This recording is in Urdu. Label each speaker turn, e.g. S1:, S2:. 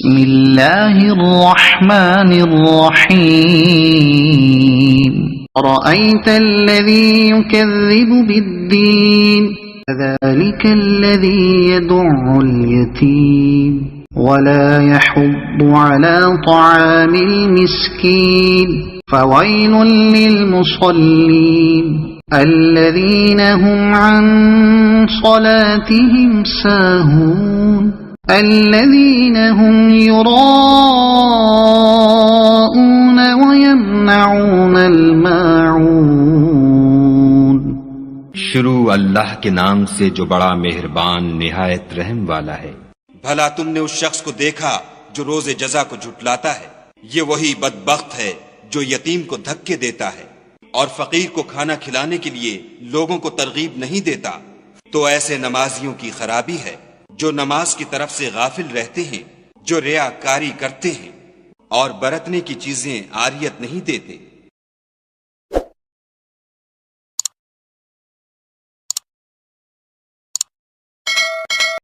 S1: بسم اللہ الرحمن الرحیم رأيت الذي يكذب بالدين فذلك الذي يدع اليتيم ولا يحض على طعام المسكين فويل للمصلين الذين هم عن صلاتهم ساهون الذين هم يراءون ويمنعون الماعون۔
S2: شروع اللہ کے نام سے جو بڑا مہربان نہایت رحم والا ہے۔
S3: بھلا تم نے اس شخص کو دیکھا جو روز جزا کو جھٹلاتا ہے؟ یہ وہی بدبخت ہے جو یتیم کو دھکے دیتا ہے اور فقیر کو کھانا کھلانے کے لیے لوگوں کو ترغیب نہیں دیتا۔ تو ایسے نمازیوں کی خرابی ہے جو نماز کی طرف سے غافل رہتے ہیں، جو ریاکاری کرتے ہیں اور برتنے کی چیزیں عاریت نہیں دیتے۔